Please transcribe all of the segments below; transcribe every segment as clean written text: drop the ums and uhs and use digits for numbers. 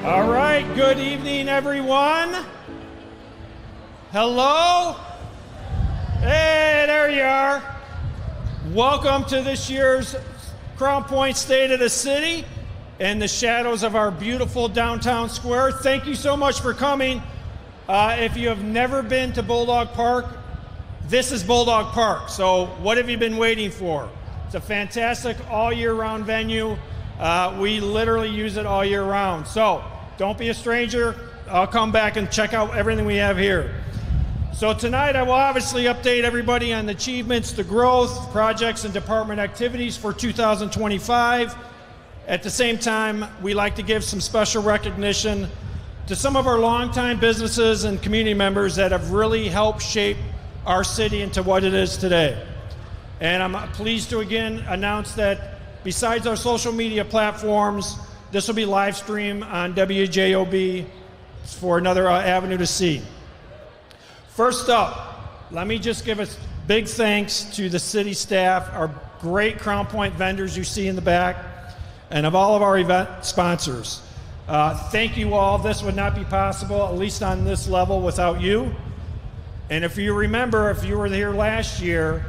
All right, good evening, everyone. Hello? Hey, there you are. Welcome to this year's Crown Point State of the City in the shadows of our beautiful downtown square. Thank you so much for coming. If you have never been to Bulldog Park, this is Bulldog Park. So what have you been waiting for? It's a fantastic all year round venue. We literally use it all year round. So don't be a stranger. I'll come back and check out everything we have here. So tonight I will obviously update everybody on the achievements, the growth, projects, and department activities for 2025. At the same time, we like to give some special recognition to some of our longtime businesses and community members that have really helped shape our city into what it is today. And I'm pleased to again announce that besides our social media platforms, this will be live streamed on WJOB for another avenue to see. First up, let me just give a big thanks to the city staff, our great Crown Point vendors you see in the back, and of all of our event sponsors. Thank you all. This would not be possible, at least on this level, without you. And if you remember, if you were here last year,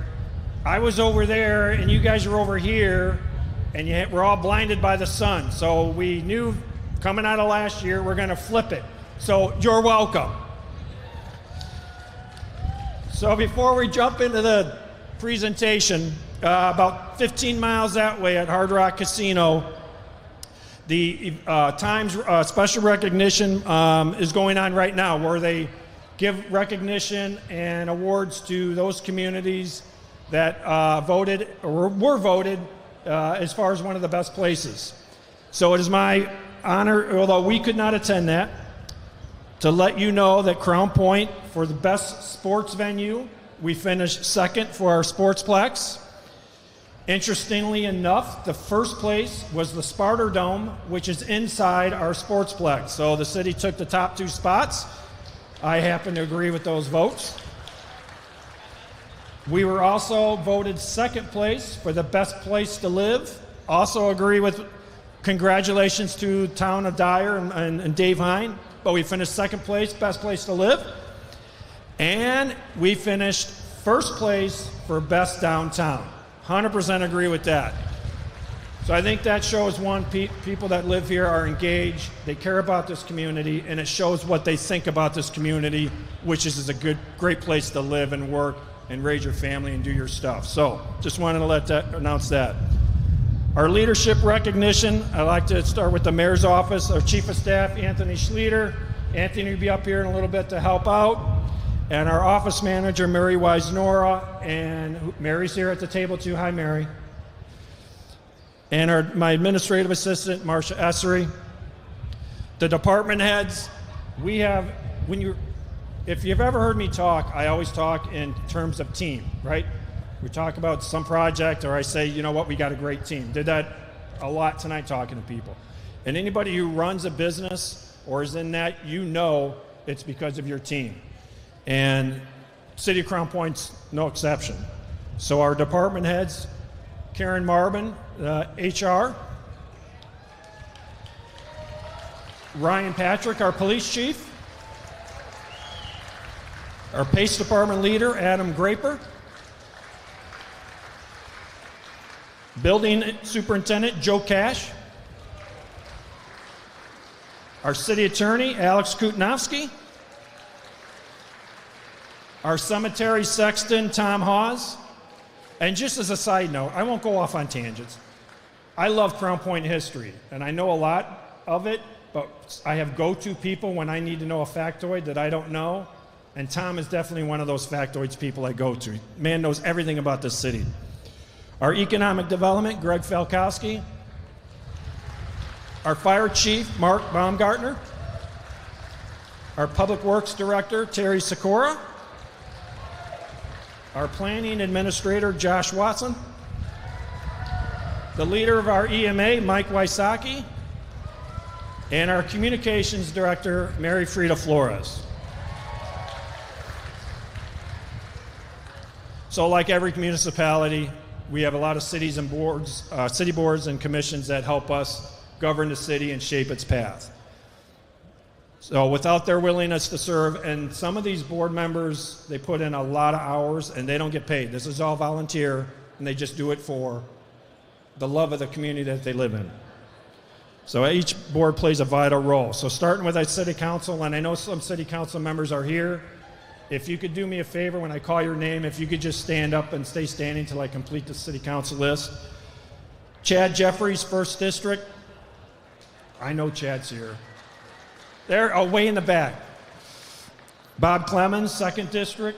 I was over there and you guys were over here, and we're all blinded by the sun. So we knew coming out of last year, we're going to flip it. So you're welcome. So before we jump into the presentation, about 15 miles that way at Hard Rock Casino, the Times special recognition is going on right now, where they give recognition and awards to those communities that voted or were voted as far as one of the best places. So it is my honor, although we could not attend that, to let you know that Crown Point, for the best sports venue, we finished second for our Sportsplex. Interestingly enough, the first place was the Sparta Dome, which is inside our Sportsplex. So the city took the top two spots. I happen to agree with those votes. We were also voted second place for the best place to live. Also agree with congratulations to Town of Dyer and Dave Hine, but we finished second place, best place to live. And we finished first place for best downtown. 100% agree with that. So I think that shows, one, people that live here are engaged, they care about this community, and it shows what they think about this community, which is a great place to live and work and raise your family and do your stuff. So just wanted to announce that. Our leadership recognition, I'd like to start with the mayor's office, our chief of staff, Anthony Schlueter. Anthony will be up here in a little bit to help out. And our office manager, Mary Wise-Nora, and Mary's here at the table too. Hi, Mary. And my administrative assistant, Marcia Essery. The department heads, we have, if you've ever heard me talk, I always talk in terms of team, right? We talk about some project, or I say, you know what, we got a great team. Did that a lot tonight talking to people. And anybody who runs a business or is in that, you know it's because of your team. And City of Crown Point's no exception. So our department heads, Karen Marbin, HR, Ryan Patrick, our police chief, our PACE department leader, Adam Graper, building superintendent, Joe Cash, our city attorney, Alex Kutnowski, our cemetery sexton, Tom Hawes. And just as a side note, I won't go off on tangents. I love Crown Point history, and I know a lot of it, but I have go-to people when I need to know a factoid that I don't know, and Tom is definitely one of those factoids people I go to. Man knows everything about this city. Our economic development, Greg Falkowski. Our fire chief, Mark Baumgartner. Our public works director, Terry Sikora. Our planning administrator, Josh Watson. The leader of our EMA, Mike Wysocki. And our communications director, Mary Frida Flores. So like every municipality, we have a lot of cities and boards, city boards and commissions that help us govern the city and shape its path. So without their willingness to serve, and some of these board members, they put in a lot of hours and they don't get paid. This is all volunteer, and they just do it for the love of the community that they live in. So each board plays a vital role. So starting with our city council, and I know some city council members are here. If you could do me a favor when I call your name, if you could just stand up and stay standing till I complete the city council list. Chad Jeffries, 1st District. I know Chad's here. There, oh, way in the back. Bob Clemens, 2nd District.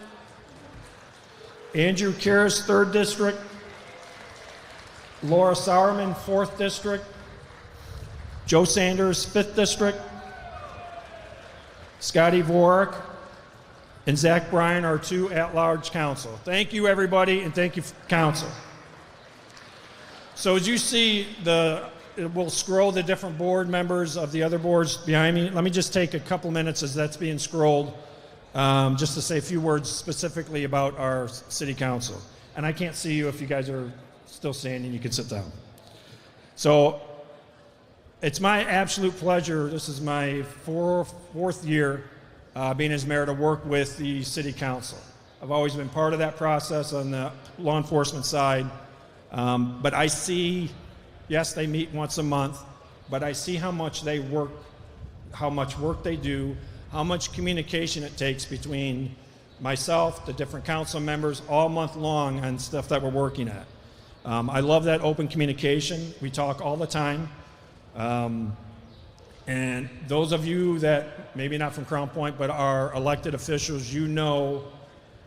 Andrew Karras, 3rd District. Laura Sauerman, 4th District. Joe Sanders, 5th District. Scotty Vorak and Zach Bryan are 2 at-large council. Thank you, everybody, and thank you, council. So as you see, we'll scroll the different board members of the other boards behind me. Let me just take a couple minutes as that's being scrolled, just to say a few words specifically about our city council. And I can't see you. If you guys are still standing, you can sit down. So it's my absolute pleasure. This is my fourth year being as mayor to work with the city council. I've always been part of that process on the law enforcement side. But I see, yes, they meet once a month, but I see how much they work, how much work they do, how much communication it takes between myself, the different council members, all month long on stuff that we're working at. I love that open communication. We talk all the time. And those of you that, maybe not from Crown Point, but are elected officials, you know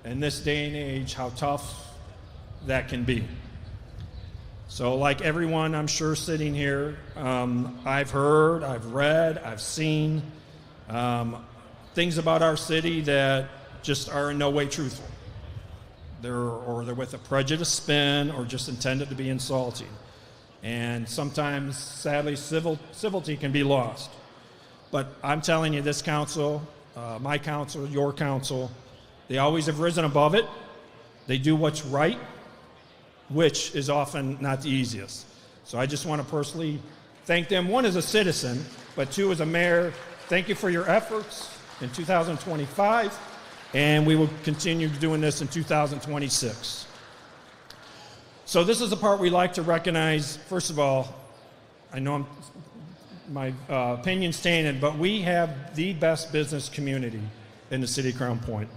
in this day and age how tough that can be. So like everyone, I'm sure, sitting here, I've heard, I've read, I've seen things about our city that just are in no way truthful. They're with a prejudiced spin or just intended to be insulting. And sometimes, sadly, civility can be lost. But I'm telling you, this council, my council, your council, they always have risen above it. They do what's right, which is often not the easiest. So I just want to personally thank them, one as a citizen, but two as a mayor. Thank you for your efforts in 2025, and we will continue doing this in 2026. So this is the part we like to recognize. First of all, I know my opinion's tainted, but we have the best business community in the city of Crown Point.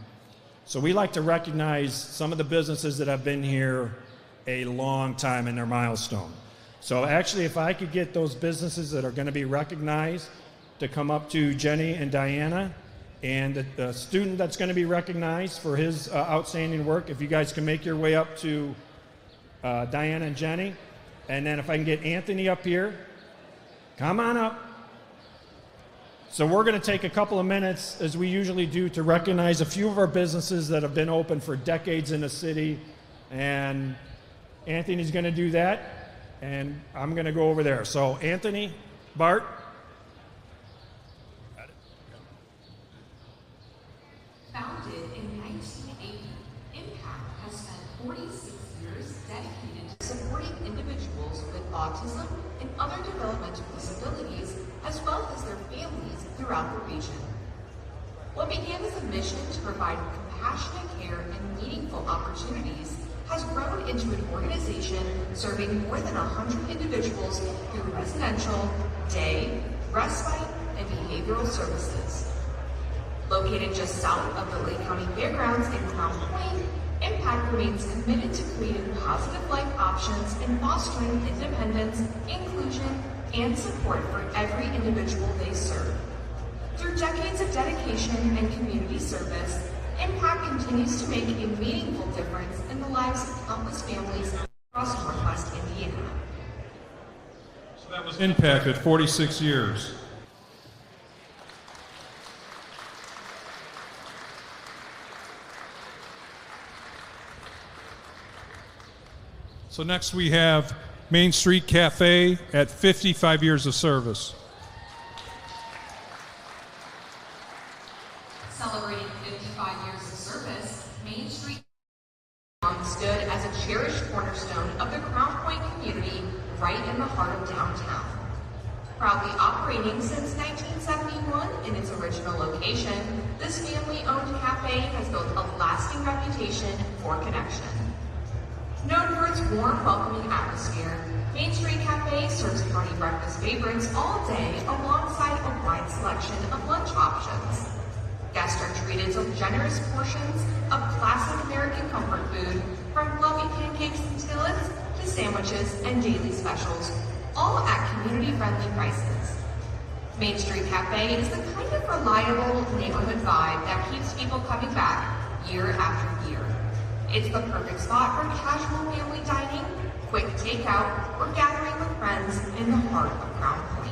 So we like to recognize some of the businesses that have been here a long time in their milestone. So actually, if I could get those businesses that are going to be recognized to come up to Jenny and Diana, and the student that's going to be recognized for his outstanding work, if you guys can make your way up to Diana and Jenny, and then if I can get Anthony up here, come on up. So we're going to take a couple of minutes, as we usually do, to recognize a few of our businesses that have been open for decades in the city, and Anthony's going to do that, and I'm going to go over there. So Anthony, Bart. Founded in 1980, Impact has spent 46 years dedicated to supporting individuals with autism and other developmental disabilities, as well as their families throughout the region. What began as a mission to provide compassionate care and meaningful opportunities has grown into an organization serving more than 100 individuals through residential, day, respite, and behavioral services. Located just south of the Lake County Fairgrounds in Crown Point, Impact remains committed to creating positive life options and fostering independence, inclusion, and support for every individual they serve. Through decades of dedication and community service, Impact continues to make a meaningful difference in the lives of countless families across Northwest Indiana. So that was Impact at 46 years. So next we have Main Street Cafe at 55 years of service. Celebrating 55 years of service, Main Street stood as a cherished cornerstone of the Crown Point community right in the heart of downtown. Proudly operating since 1971 in its original location, this family-owned cafe has built a lasting reputation for connection. Known for its warm, welcoming atmosphere, Main Street Cafe serves hearty breakfast favorites all day alongside a wide selection of lunch options. Guests are treated to generous portions of classic American comfort food, from fluffy pancakes and skillets to sandwiches and daily specials, all at community-friendly prices. Main Street Cafe is the kind of reliable neighborhood vibe that keeps people coming back year after year. It's the perfect spot for casual family dining, quick takeout, or gathering with friends in the heart of Crown Point.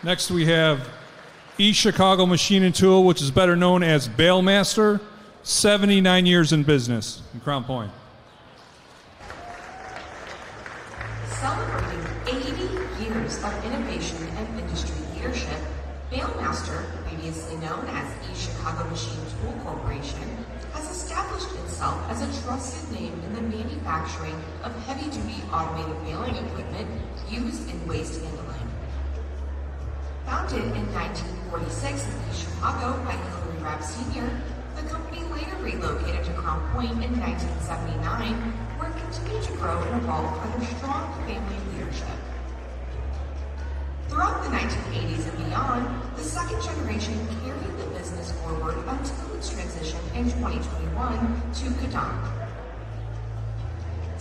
Next, we have East Chicago Machine and Tool, which is better known as Bailmaster, 79 years in business in Crown Point. Celebrating 80 years of innovation and industry leadership, Bailmaster, previously known as East Chicago Machine Tool Corporation, has established itself as a trusted name in the manufacturing of heavy-duty automated bailing equipment used in waste handling. Founded in 1946 in East Chicago by Hillary Rabb Sr., the company later relocated to Crown Point in 1979, where it continued to grow and evolve under strong family leadership. Throughout the 1980s and beyond, the second generation carried the business forward until its transition in 2021 to Kadant.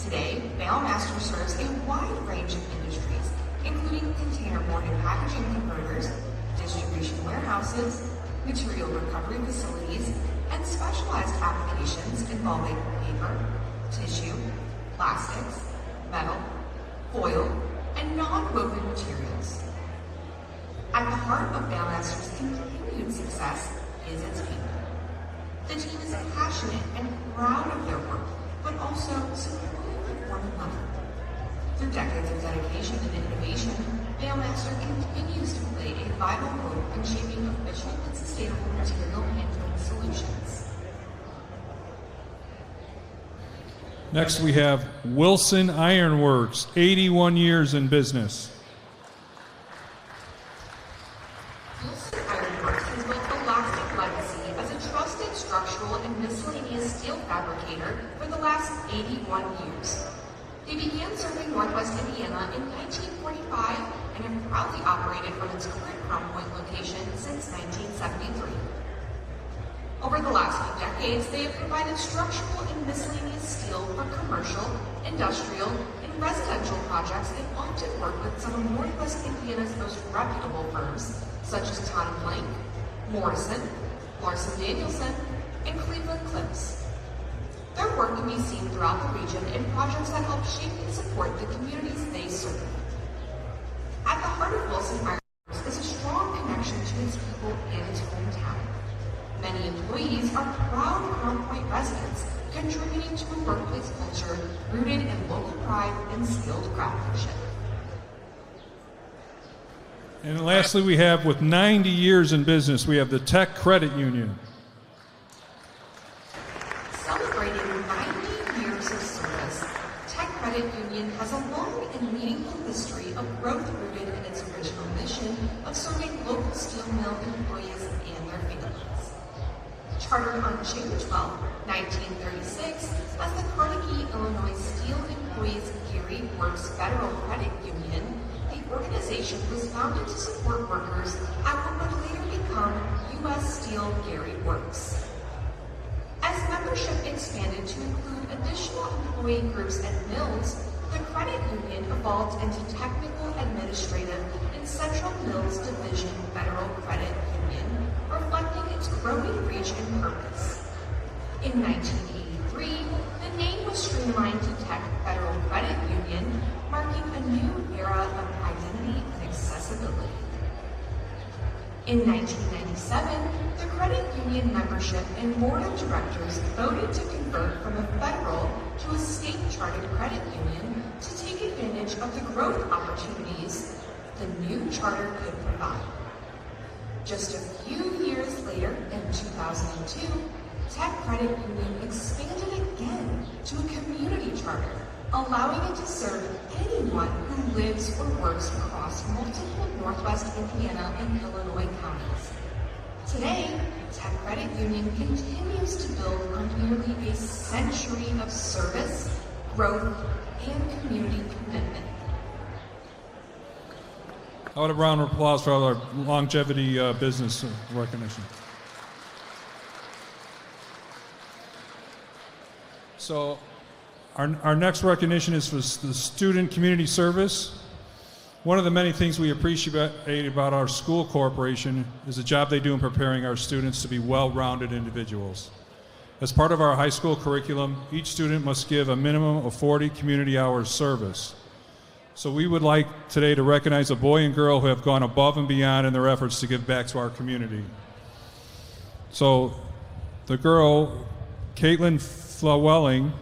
Today, Bailmaster serves a wide range of industries, including containerboard and packaging converters, distribution warehouses, material recovery facilities, and specialized applications involving paper, tissue, plastics, metal, foil, and non-woven materials. At the heart of Bailmaster's continued success is its people. The team is passionate and proud of their work, but also supportive of one another. Through decades of dedication and innovation, Bailmaster continues to play a vital role in shaping efficient and sustainable material handling solutions. Next, we have Wilson Iron Works, 81 years in business. Wilson Iron Works has built a lasting legacy as a trusted structural and miscellaneous steel fabricator for the last 81 years. They began serving Northwest Indiana in 1945 and have proudly operated from its current Crown Point location since 1973. Over the last few decades, they have provided structural and miscellaneous steel for commercial, industrial, and residential projects and often work with some of Northwest Indiana's most reputable firms, such as Todd & Blank, Morrison, Larson Danielson, and Cleveland Cliffs. Their work can be seen throughout the region in projects that help shape and support the communities they serve. At the heart of Wilson Iron Works is a strong connection to its people and its hometown. Many employees are proud Crown Point residents, contributing to a workplace culture rooted in local pride and skilled craftsmanship. And lastly, we have, with 90 years in business, we have the Tech Credit Union. Celebrating 90 years of service, Tech Credit Union has a long and meaningful history of growth rooted in its original mission of serving local steel mill employees and their families. Chartered on June 12, 1936, as the Carnegie Illinois Steel Employees Gary Works Federal Credit Union, the organization was founded to support workers at what would later become U.S. Steel Gary Works. As membership expanded to include additional employee groups and mills, the credit union evolved into Technical Administrative and Central Mills Division Federal Credit Union, reflecting its growing reach and purpose. In 1983, the name was streamlined to Tech Federal Credit Union, marking a new era of identity and accessibility. In 1997, the credit union membership and board of directors voted to convert from a federal to a state-chartered credit union to take advantage of the growth opportunities the new charter could provide. Just a few years later, in 2002, Tech Credit Union expanded again to a community charter charter, allowing it to serve anyone who lives or works across multiple Northwest Indiana and Illinois counties. Today, Tech Credit Union continues to build on nearly a century of service, growth, and community commitment. How about a round of applause for our longevity business recognition? So our next recognition is for the student community service. One of the many things we appreciate about our school corporation is the job they do in preparing our students to be well-rounded individuals. As part of our high school curriculum, each student must give a minimum of 40 community hours service. So we would like today to recognize a boy and girl who have gone above and beyond in their efforts to give back to our community. So the girl, Caitlin Flawelling,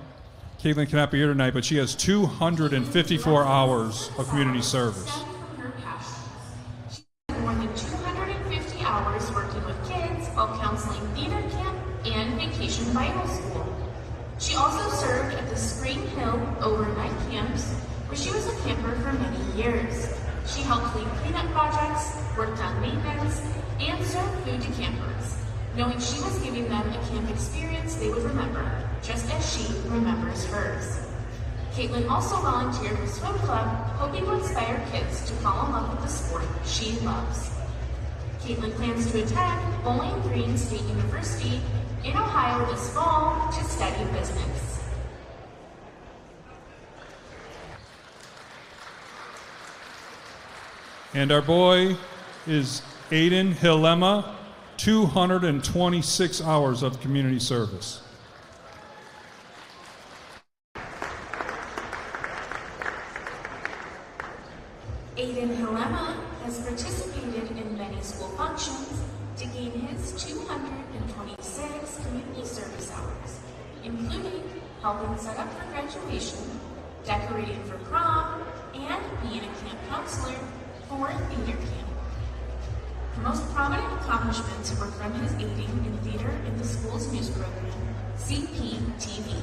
Caitlin cannot be here tonight, but she has 254 hours of community service. From her passions. She spent more than 250 hours working with kids while counseling theater camp and vacation Bible school. She also served at the Spring Hill overnight camps, where she was a camper for many years. She helped lead cleanup projects, worked on maintenance, and served food to campers, knowing she was giving them a camp experience they would remember, just as she remembers hers. Caitlin also volunteered with Swim Club, hoping to inspire kids to fall in love with the sport she loves. Caitlin plans to attend Bowling Green State University in Ohio this fall to study business. And our boy is Aiden Hilema, 226 hours of community service. Aiden Hilema has participated in many school functions to gain his 226 community service hours, including helping set up for graduation, decorating for prom, and being a camp counselor for theater camp. The most prominent accomplishments were from his aiding in theater in the school's news program, CPTV.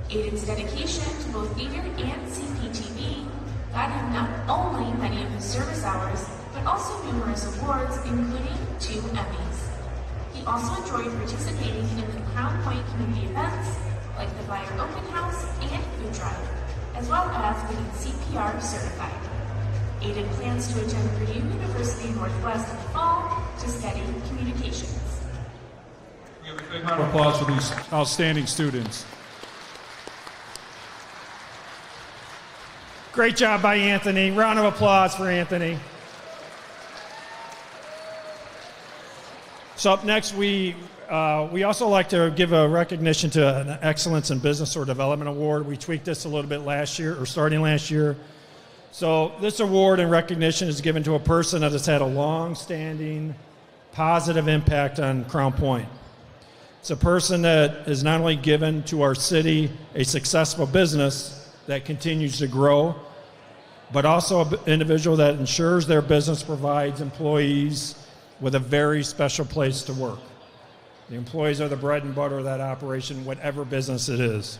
Aiden's dedication to both theater and CPTV got him not only many of his service hours, but also numerous awards, including 2 Emmys. He also enjoyed participating in the Crown Point community events, like the Fire Open House and Food Drive, as well as getting CPR certified. Aiden plans to attend Purdue University Northwest in the fall to study communications. We have a big round of applause for these outstanding students. Great job by Anthony. Round of applause for Anthony. So up next, we also like to give a recognition to an Excellence in Business or Development Award. We tweaked this a little bit last year, or starting last year. So this award and recognition is given to a person that has had a long-standing positive impact on Crown Point. It's a person that is not only given to our city a successful business that continues to grow, but also an individual that ensures their business provides employees with a very special place to work. The employees are the bread and butter of that operation, whatever business it is.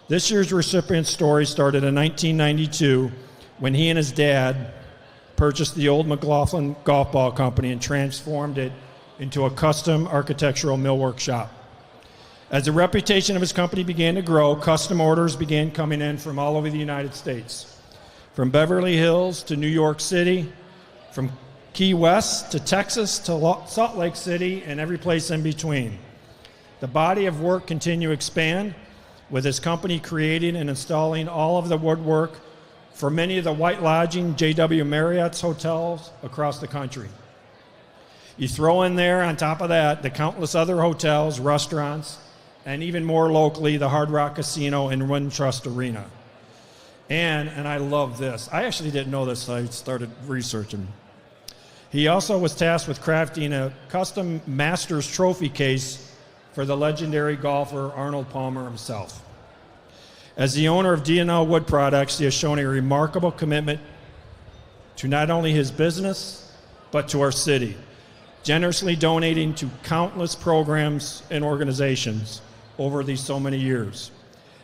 This year's recipient's story started in 1992 when he and his dad purchased the old McLaughlin Golf Ball Company and transformed it into a custom architectural millwork shop. As the reputation of his company began to grow, custom orders began coming in from all over the United States, from Beverly Hills to New York City, from Key West to Texas to Salt Lake City, and every place in between. The body of work continued to expand, with his company creating and installing all of the woodwork for many of the White Lodging JW Marriott's hotels across the country. You throw in there, on top of that, the countless other hotels, restaurants, and even more locally, the Hard Rock Casino and Wintrust Arena. And I love this. I actually didn't know this, so I started researching. He also was tasked with crafting a custom Masters trophy case for the legendary golfer Arnold Palmer himself. As the owner of D&L Wood Products, he has shown a remarkable commitment to not only his business, but to our city, generously donating to countless programs and organizations over these so many years.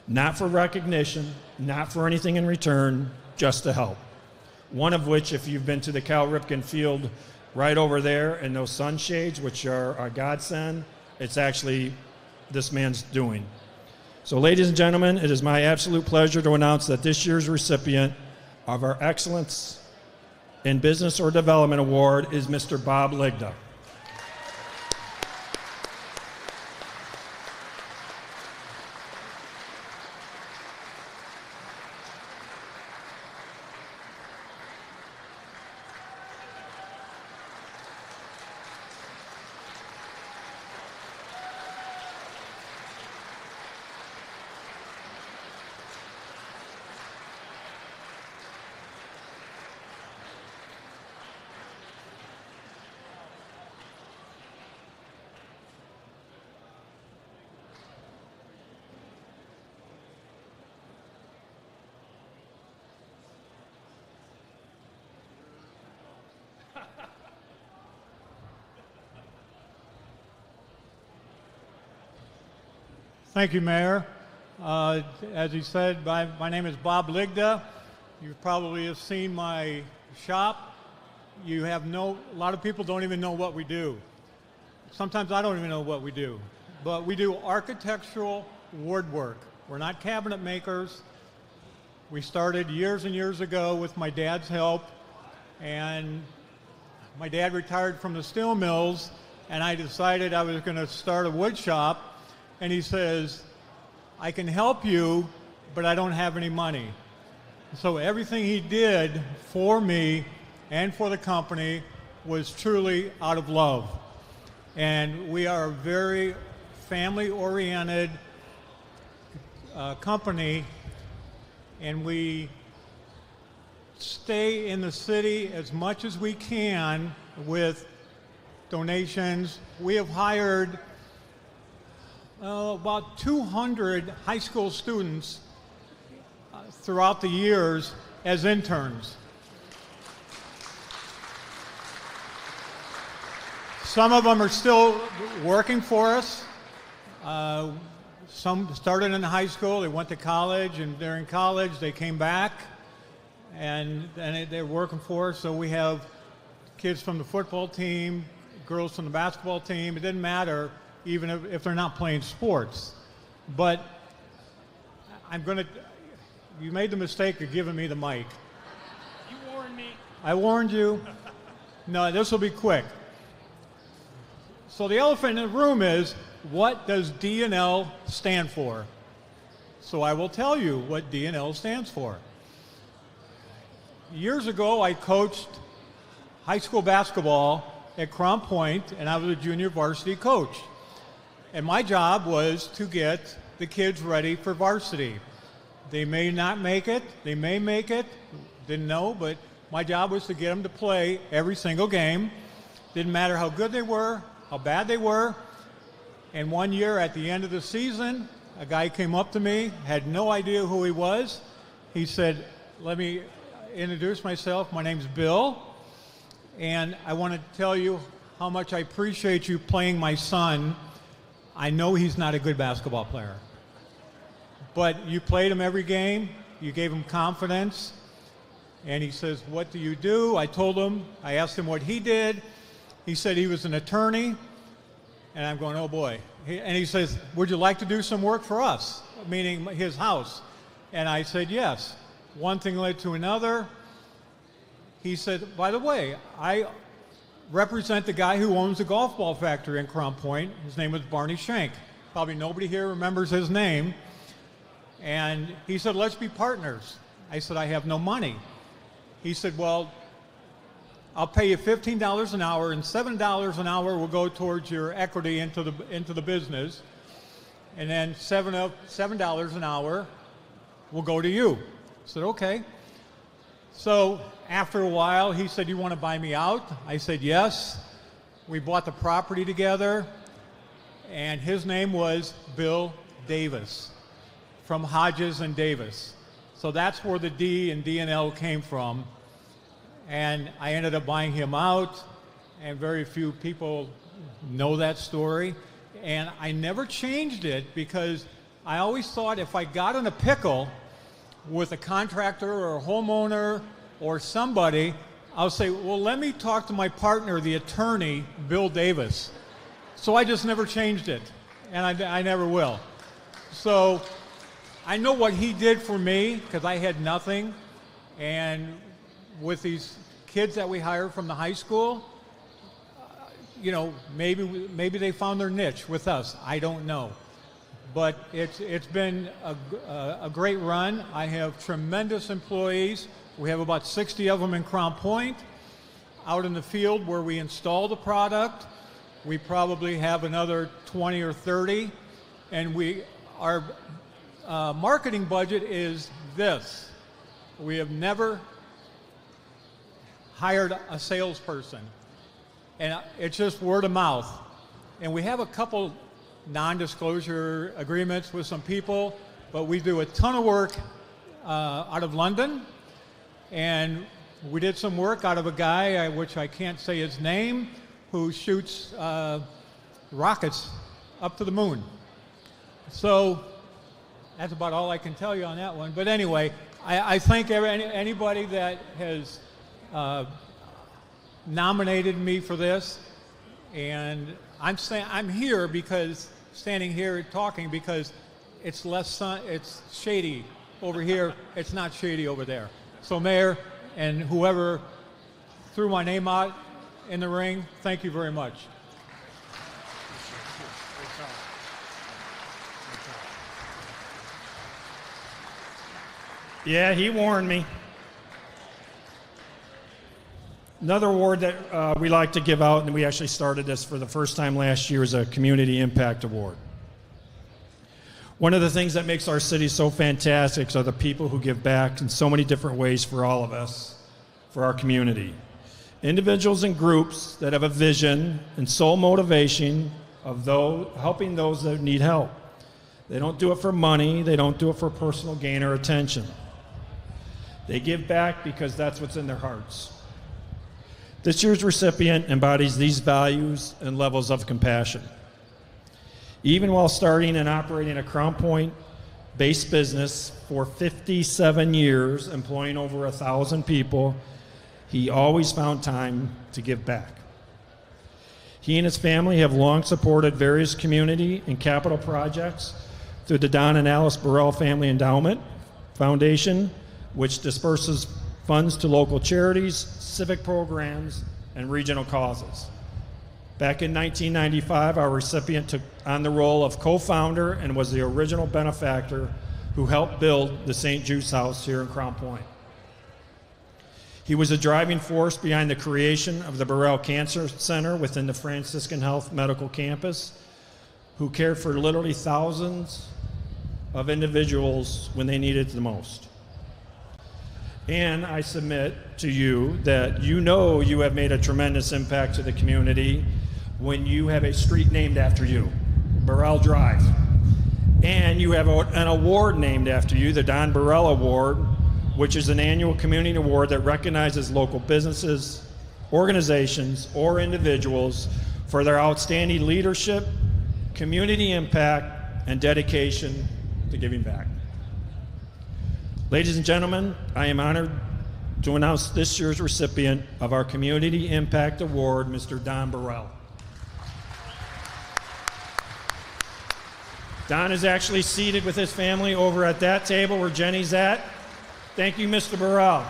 not for recognition, not for anything in return, just to help. One of which, if you've been to the Cal Ripken Field right over there and those sunshades, which are a godsend, it's actually this man's doing. So ladies and gentlemen, it is my absolute pleasure to announce that this year's recipient of our Excellence in Business or Development Award is Mr. Bob Ligda. Thank you, Mayor. As he said, my name is Bob Ligda. You probably have seen my shop. A lot of people don't even know what we do. Sometimes I don't even know what we do. But we do architectural woodwork. We're not cabinet makers. We started years and years ago with my dad's help, and my dad retired from the steel mills, and I decided I was going to start a wood shop. And he says, I can help you, but I don't have any money. So everything he did for me and for the company was truly out of love. And we are a very family-oriented company, and we stay in the city as much as we can with donations. We have hired about 200 high school students throughout the years as interns. Some of them are still working for us. Some started in high school, they went to college, and during college they came back and they're working for us. So we have kids from the football team, girls from the basketball team. It didn't matter, even if they're not playing sports. But you made the mistake of giving me the mic. You warned me. I warned you. No, this will be quick. So the elephant in the room is, what does D&L stand for? So I will tell you what D&L stands for. Years ago, I coached high school basketball at Crown Point, and I was a junior varsity coach. And my job was to get the kids ready for varsity. They may not make it, they may make it, didn't know, but my job was to get them to play every single game. Didn't matter how good they were, how bad they were. And one year at the end of the season, a guy came up to me, had no idea who he was. He said, let me introduce myself. My name's Bill, and I want to tell you how much I appreciate you playing my son. I know he's not a good basketball player, but you played him every game. You gave him confidence. And he says, what do you do? I told him, I asked him what he did. He said he was an attorney. And I'm going, oh boy. And he says, would you like to do some work for us? Meaning his house. And I said, yes. One thing led to another. He said, by the way, I represent the guy who owns the golf ball factory in Crown Point. His name was Barney Shank. Probably nobody here remembers his name. And he said, let's be partners. I said, I have no money. He said, well, I'll pay you $15 an hour, and $7 an hour will go towards your equity into the business. And then $7 an hour will go to you. I said, okay. So after a while, he said, you want to buy me out? I said, yes. We bought the property together, and his name was Bill Davis from Hodges and Davis. So that's where the D and D&L came from. And I ended up buying him out, and very few people know that story. And I never changed it because I always thought if I got in a pickle with a contractor or a homeowner or somebody, I'll say, well, let me talk to my partner, the attorney, Bill Davis. So I just never changed it, and I never will. So I know what he did for me because I had nothing, and with these kids that we hired from the high school, you know, maybe they found their niche with us. I don't know. But it's been a great run. I have tremendous employees. We have about 60 of them in Crown Point. Out in the field where we install the product, we probably have another 20 or 30. And our marketing budget is this. We have never hired a salesperson. And it's just word of mouth. And we have a couple non-disclosure agreements with some people, but we do a ton of work out of London. And we did some work out of a guy, which I can't say his name, who shoots rockets up to the moon. So that's about all I can tell you on that one. But anyway, I thank anybody that has nominated me for this, and I'm here because standing here talking because it's less sun, it's shady over here. It's not shady over there. So Mayor and whoever threw my name out in the ring, thank you very much. Yeah, he warned me. Another award that we like to give out, and we actually started this for the first time last year, is a Community Impact Award. One of the things that makes our city so fantastic are the people who give back in so many different ways for all of us, for our community. Individuals and groups that have a vision and sole motivation of helping those that need help. They don't do it for money, they don't do it for personal gain or attention. They give back because that's what's in their hearts. This year's recipient embodies these values and levels of compassion. Even while starting and operating a Crown Point-based business for 57 years, employing over 1,000 people, he always found time to give back. He and his family have long supported various community and capital projects through the Don and Alice Burrell Family Endowment Foundation, which disperses funds to local charities, civic programs, and regional causes. Back in 1995, our recipient took on the role of co-founder and was the original benefactor who helped build the St. Jude's House here in Crown Point. He was a driving force behind the creation of the Burrell Cancer Center within the Franciscan Health Medical Campus, who cared for literally thousands of individuals when they needed it the most. And I submit to you that you know you have made a tremendous impact to the community when you have a street named after you, Burrell Drive. And you have an award named after you, the Don Burrell Award, which is an annual community award that recognizes local businesses, organizations, or individuals for their outstanding leadership, community impact, and dedication to giving back. Ladies and gentlemen, I am honored to announce this year's recipient of our Community Impact Award, Mr. Don Burrell. Don is actually seated with his family over at that table where Jenny's at. Thank you, Mr. Burrell.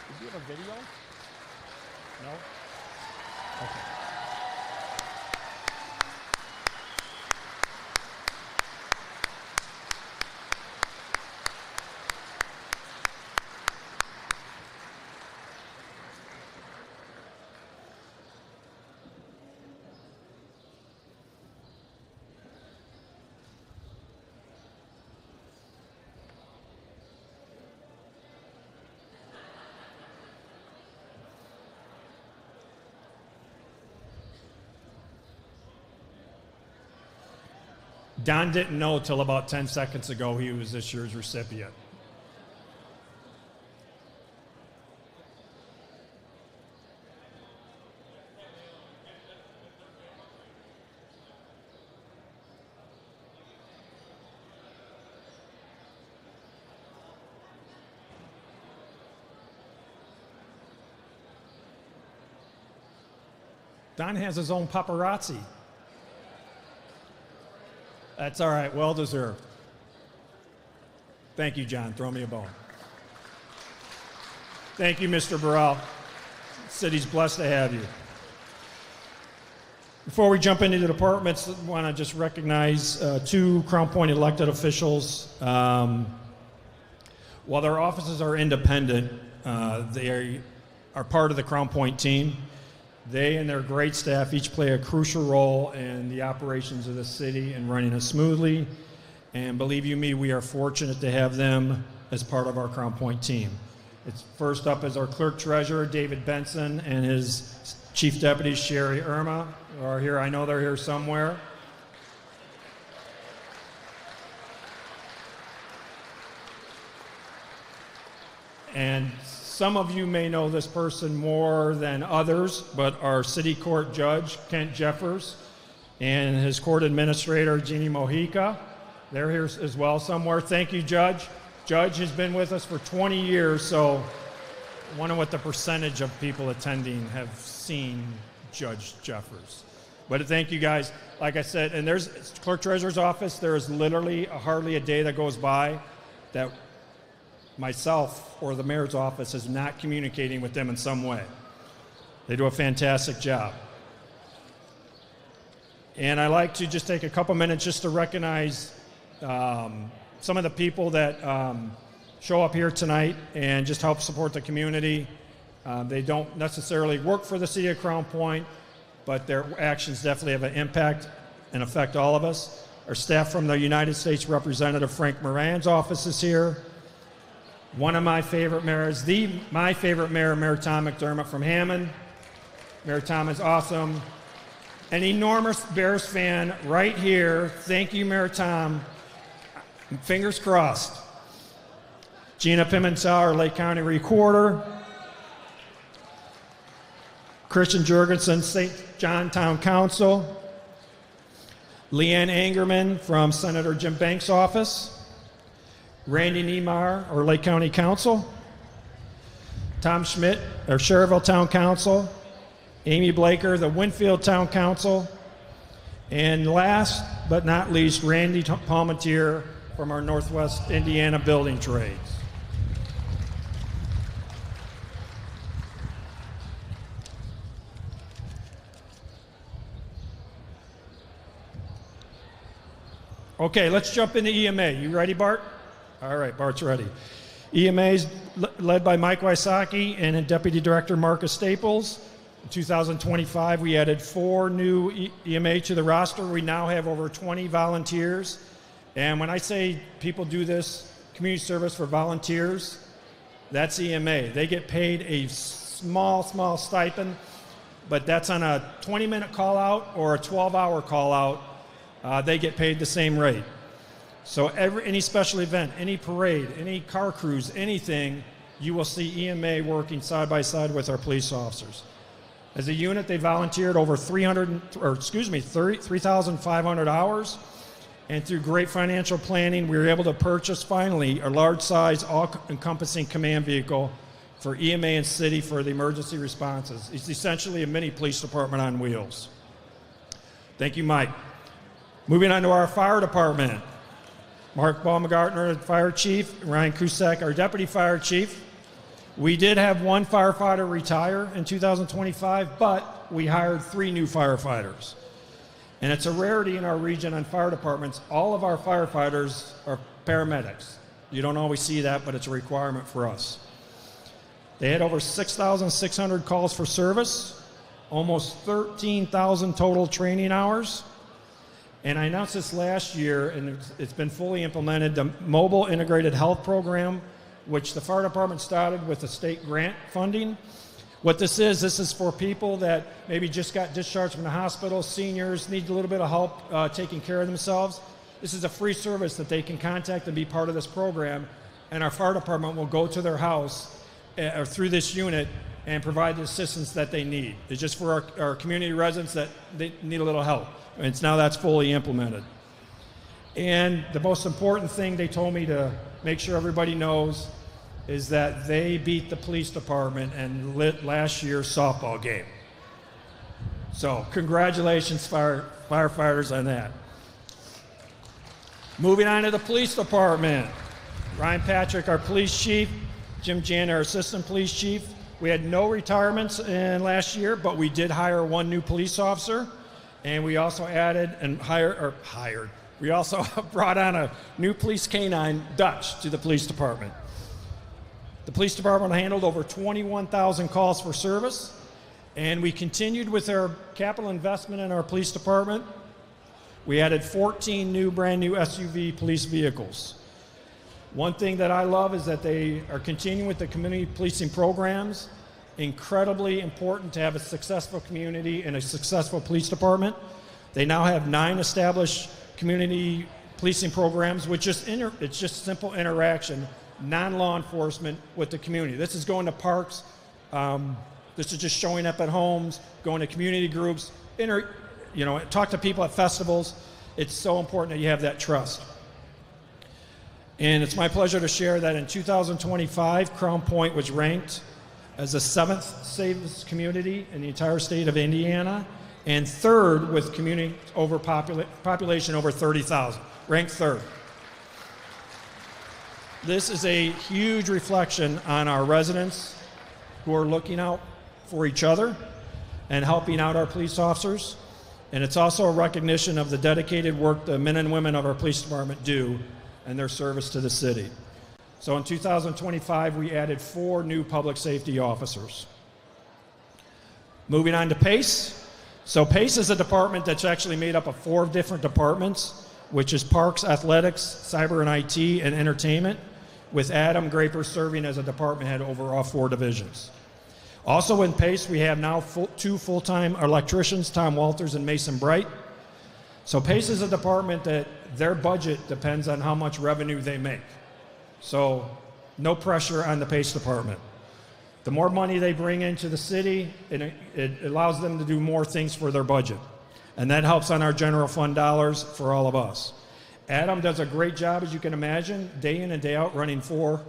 Did you have a video? No? Okay. Don didn't know till about 10 seconds ago he was this year's recipient. Don has his own paparazzi. That's all right, well deserved. Thank you, John. Throw me a bone. Thank you, Mr. Burrell. The city's blessed to have you. Before we jump into the departments, I want to just recognize two Crown Point elected officials. While their offices are independent, they are part of the Crown Point team. They and their great staff each play a crucial role in the operations of the city and running it smoothly. And believe you me, we are fortunate to have them as part of our Crown Point team. It's first up is our clerk treasurer, David Benson, and his chief deputy, Sherry Irma, who are here. I know they're here somewhere. And some of you may know this person more than others, but our city court judge, Kent Jeffers, and his court administrator, Jeannie Mojica. They're here as well somewhere. Thank you, Judge. Judge has been with us for 20 years, so I wonder what the percentage of people attending have seen Judge Jeffers. But thank you guys. Like I said, and there's clerk treasurer's office, there is literally hardly a day that goes by that myself or the mayor's office is not communicating with them in some way. They do a fantastic job. And I like to just take a couple minutes just to recognize some of the people that show up here tonight and just help support the community. They don't necessarily work for the city of Crown Point, but their actions definitely have an impact and affect all of us. Our staff from the United States Representative Frank Moran's office is here. One of my favorite mayors, my favorite mayor, Mayor Tom McDermott from Hammond. Mayor Tom is awesome. An enormous Bears fan right here. Thank you, Mayor Tom. Fingers crossed. Gina Pimentel, our Lake County Recorder. Christian Jurgensen, St. John Town Council. Leanne Angerman from Senator Jim Banks' office. Randy Niemeyer, our Lake County Council. Tom Schmidt, our Cherryville Town Council. Amy Blaker, the Winfield Town Council. And last but not least, Randy Palmatier from our Northwest Indiana Building Trades. Okay, let's jump into EMA. You ready, Bart? All right, Bart's ready. EMA is led by Mike Wysocki and Deputy Director Marcus Staples. In 2025, we added 4 new EMA to the roster. We now have over 20 volunteers. And when I say people do this community service for volunteers, that's EMA. They get paid a small stipend, but that's on a 20-minute call out or a 12-hour call out. They get paid the same rate. So any special event, any parade, any car cruise, anything, you will see EMA working side by side with our police officers. As a unit, they volunteered over 3,500 hours. And through great financial planning, we were able to purchase finally a large-size, all-encompassing command vehicle for EMA and city for the emergency responses. It's essentially a mini police department on wheels. Thank you, Mike. Moving on to our fire department. Mark Baumgartner, fire chief, Ryan Cusack, our deputy fire chief. We did have one firefighter retire in 2025, but we hired 3 new firefighters. And it's a rarity in our region on fire departments. All of our firefighters are paramedics. You don't always see that, but it's a requirement for us. They had over 6,600 calls for service, almost 13,000 total training hours. And I announced this last year, and it's been fully implemented, the Mobile Integrated Health Program, which the fire department started with the state grant funding. What this is for people that maybe just got discharged from the hospital, seniors, need a little bit of help taking care of themselves. This is a free service that they can contact and be part of this program, and our fire department will go to their house or through this unit and provide the assistance that they need. It's just for our community residents that they need a little help. And that's fully implemented. And the most important thing they told me to make sure everybody knows is that they beat the police department and lit last year's softball game. So congratulations, firefighters, on that. Moving on to the police department. Ryan Patrick, our police chief. Jim Jan, our assistant police chief. We had no retirements in last year, but we did hire one new police officer. And we also added and hired. We also brought on a new police canine, Dutch, to the police department. The police department handled over 21,000 calls for service, and we continued with our capital investment in our police department. We added 14 brand new SUV police vehicles. One thing that I love is that they are continuing with the community policing programs. Incredibly important to have a successful community and a successful police department. They now have 9 established community policing programs, which is it's just simple interaction, non-law enforcement with the community. This is going to parks. This is just showing up at homes, going to community groups, talk to people at festivals. It's so important that you have that trust. And it's my pleasure to share that in 2025, Crown Point was ranked as the 7th safest community in the entire state of Indiana, and 3rd with community population over 30,000, ranked 3rd. This is a huge reflection on our residents who are looking out for each other and helping out our police officers. And it's also a recognition of the dedicated work the men and women of our police department do and their service to the city. So in 2025, we added 4 new public safety officers. Moving on to PACE. So PACE is a department that's actually made up of 4 different departments, which is Parks, Athletics, Cyber and IT, and Entertainment, with Adam Graper serving as a department head over all 4 divisions. Also in PACE, we have now 2 full-time electricians, Tom Walters and Mason Bright. So PACE is a department that their budget depends on how much revenue they make. So no pressure on the PACE department. The more money they bring into the city, it allows them to do more things for their budget. And that helps on our general fund dollars for all of us. Adam does a great job, as you can imagine, day in and day out, running 4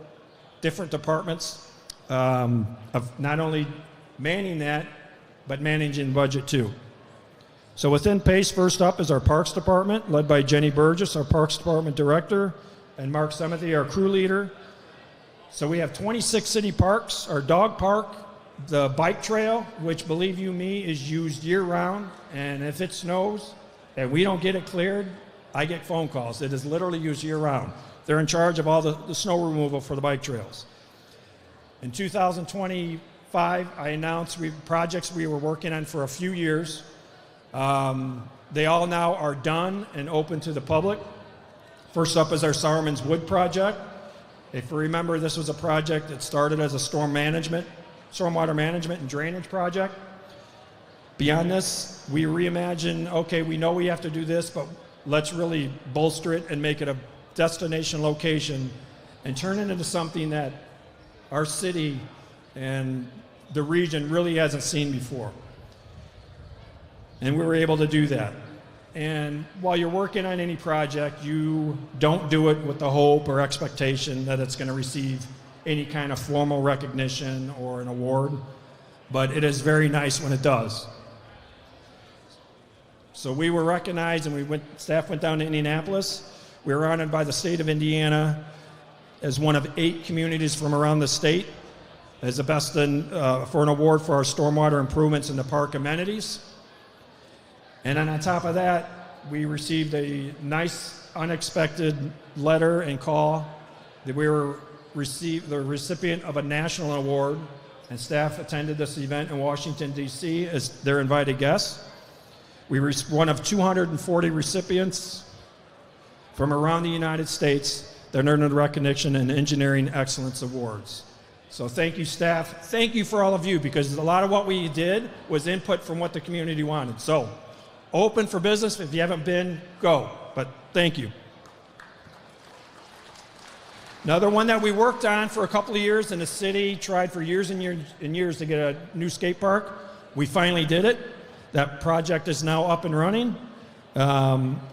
different departments, of not only manning that, but managing budget too. So within PACE, first up is our Parks Department, led by Jenny Burgess, our Parks Department Director, and Mark Semethy, our crew leader. So we have 26 city parks, our dog park, the bike trail, which, believe you me, is used year-round, and if it snows and we don't get it cleared, I get phone calls. It is literally used year-round. They're in charge of all the snow removal for the bike trails. In 2025, I announced projects we were working on for a few years. They all now are done and open to the public. First up is our Sowerman's Wood project. If you remember, this was a project that started as a stormwater management and drainage project. Beyond this, we reimagine, okay, we know we have to do this, but let's really bolster it and make it a destination location and turn it into something that our city and the region really hasn't seen before. And we were able to do that. And while you're working on any project, you don't do it with the hope or expectation that it's going to receive any kind of formal recognition or an award, but it is very nice when it does. So we were recognized, and staff went down to Indianapolis. We were honored by the state of Indiana as one of 8 communities from around the state as the best for an award for our stormwater improvements in the park amenities. And then on top of that, we received a nice, unexpected letter and call that we were the recipient of a national award, and staff attended this event in Washington, D.C. as their invited guests. We were one of 240 recipients from around the United States that earned recognition in Engineering Excellence Awards. So thank you, staff. Thank you for all of you, because a lot of what we did was input from what the community wanted. So open for business. If you haven't been, go. But thank you. Another one that we worked on for a couple of years, and the city tried for years and years to get a new skate park. We finally did it. That project is now up and running.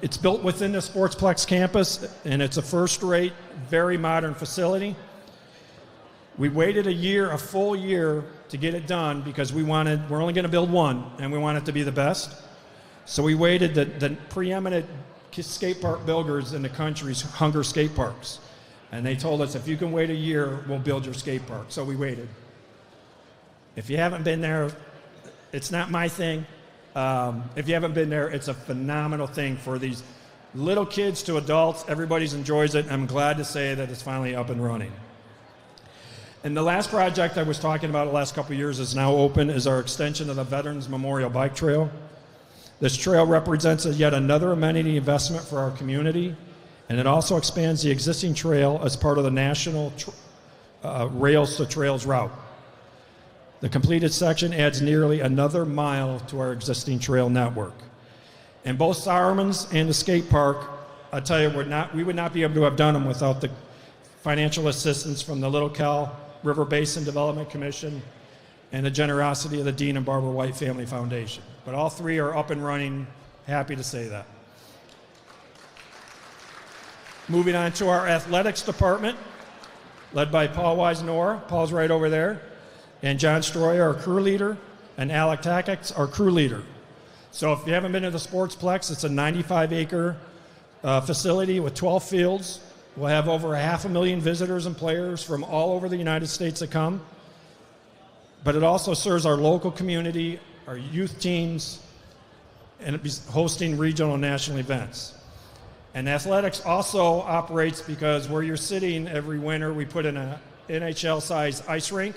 It's built within the Sportsplex campus, and it's a first-rate, very modern facility. We waited a full year, to get it done because we're only going to build one, and we want it to be the best. So we waited. The preeminent skate park builders in the country's Hunger Skate Parks. And they told us, if you can wait a year, we'll build your skate park. So we waited. If you haven't been there, it's not my thing. If you haven't been there, it's a phenomenal thing for these little kids to adults. Everybody enjoys it. I'm glad to say that it's finally up and running. And the last project I was talking about the last couple of years is now open, is our extension of the Veterans Memorial Bike Trail. This trail represents yet another amenity investment for our community, and it also expands the existing trail as part of the national Rails to Trails route. The completed section adds nearly another mile to our existing trail network. And both Sowerman's and the skate park, I tell you, we would not be able to have done them without the financial assistance from the Little Cal River Basin Development Commission and the generosity of the Dean and Barbara White Family Foundation. But all three are up and running. Happy to say that. Moving on to our athletics department, led by Paul Wise-Nora. Paul's right over there. And John Stroyer, our crew leader, and Alec Tackett, our crew leader. So if you haven't been to the Sportsplex, it's a 95-acre facility with 12 fields. We'll have over 500,000 visitors and players from all over the United States that come. But it also serves our local community, our youth teams, and it'll be hosting regional and national events. And athletics also operates because where you're sitting every winter, we put in an NHL-sized ice rink.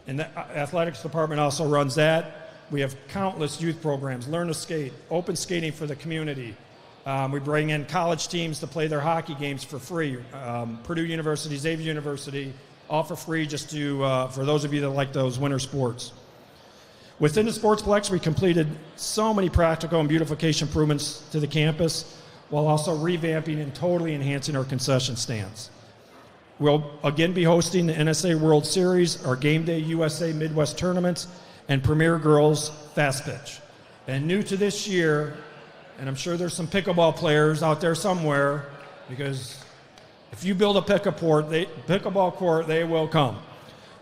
And the athletics department also runs that. We have countless youth programs, Learn to Skate, open skating for the community. We bring in college teams to play their hockey games for free. Purdue University, Xavier University, all for free just for those of you that like those winter sports. Within the Sportsplex, we completed so many practical and beautification improvements to the campus while also revamping and totally enhancing our concession stands. We'll again be hosting the NSA World Series, our Game Day USA Midwest tournaments, and Premier Girls Fast Pitch. And new to this year, and I'm sure there's some pickleball players out there somewhere, because if you build a pickleball court, they will come.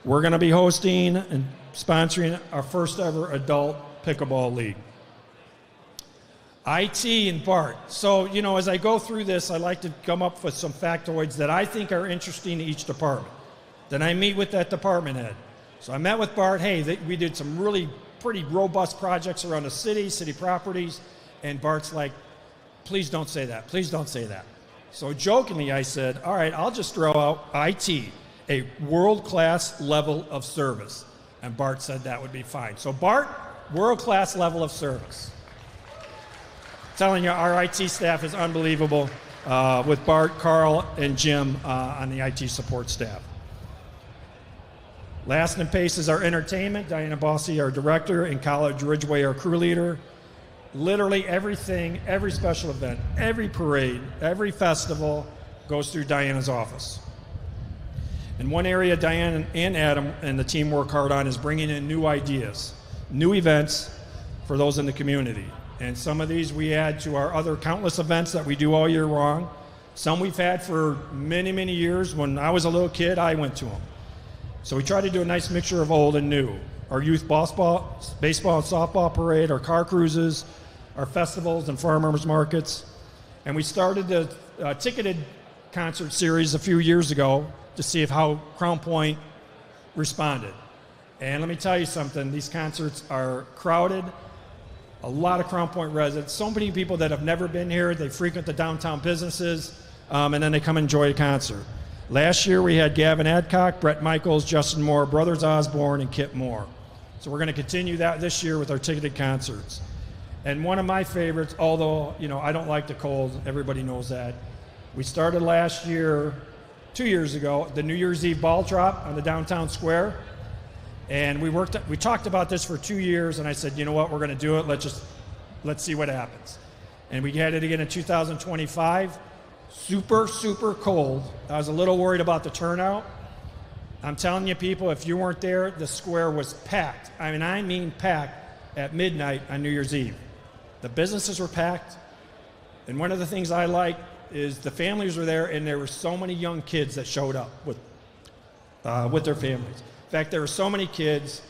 We're going to be hosting and sponsoring our first ever adult pickleball league. IT and Bart. So, as I go through this, I like to come up with some factoids that I think are interesting to each department. Then I meet with that department head. So I met with Bart. Hey, we did some really pretty robust projects around the city properties. And Bart's like, please don't say that. Please don't say that. So jokingly, I said, all right, I'll just throw out IT, a world-class level of service. And Bart said that would be fine. So Bart, world-class level of service. Telling you, our IT staff is unbelievable with Bart, Carl, and Jim on the IT support staff. Last and pace is our entertainment. Diana Bossy, our director, and College Ridgeway, our crew leader. Literally everything, every special event, every parade, every festival goes through Diana's office. And one area Diana and Adam and the team work hard on is bringing in new ideas, new events for those in the community. And some of these we add to our other countless events that we do all year long. Some we've had for many, many years. When I was a little kid, I went to them. So we try to do a nice mixture of old and new. Our youth baseball and softball parade, our car cruises, our festivals and farmers markets. And we started the ticketed concert series a few years ago to see how Crown Point responded. And let me tell you something, these concerts are crowded. A lot of Crown Point residents, so many people that have never been here, they frequent the downtown businesses, and then they come enjoy a concert. Last year we had Gavin Adcock, Brett Michaels, Justin Moore, Brothers Osborne, and Kip Moore. So we're going to continue that this year with our ticketed concerts. And one of my favorites, although I don't like the cold, everybody knows that, we started last year, 2 years ago, the New Year's Eve ball drop on the downtown square. And we talked about this for 2 years, and I said, you know what, we're going to do it. Let's see what happens. And we had it again in 2025. Super, super cold. I was a little worried about the turnout. I'm telling you, people, if you weren't there, the square was packed. I mean packed at midnight on New Year's Eve. The businesses were packed. And one of the things I like is the families were there, and there were so many young kids that showed up with their families. In fact, there were so many kids,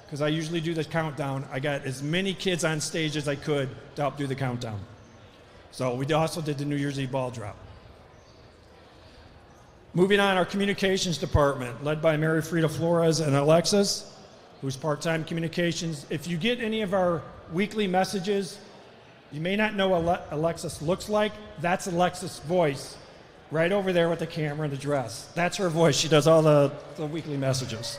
because I usually do the countdown, I got as many kids on stage as I could to help do the countdown. So we also did the New Year's Eve ball drop. Moving on, our communications department, led by Mary Frida Flores and Alexis, who's part-time communications. If you get any of our weekly messages, you may not know what Alexis looks like. That's Alexis' voice, right over there with the camera and the dress. That's her voice. She does all the weekly messages.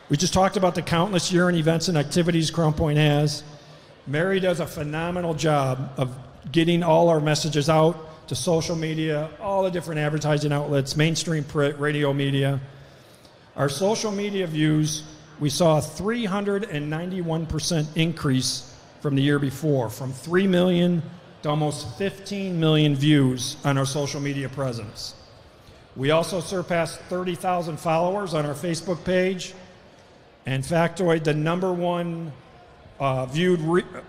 We just talked about the countless year-end events and activities Crown Point has. Mary does a phenomenal job of getting all our messages out to social media, all the different advertising outlets, mainstream print, radio media. Our social media views, we saw a 391% increase from the year before, from 3 million to almost 15 million views on our social media presence. We also surpassed 30,000 followers on our Facebook page. And factoid, the number one viewed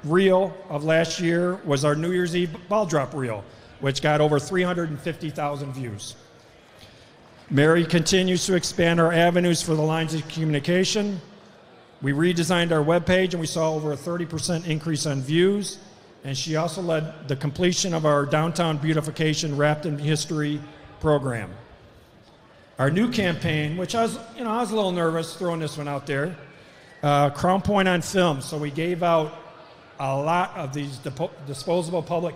reel of last year was our New Year's Eve ball drop reel, which got over 350,000 views. Mary continues to expand our avenues for the lines of communication. We redesigned our webpage and we saw over a 30% increase on views. And she also led the completion of our downtown beautification wrapped in history program. Our new campaign, which I was a little nervous throwing this one out there, Crown Point on Film. So we gave out a lot of these disposable public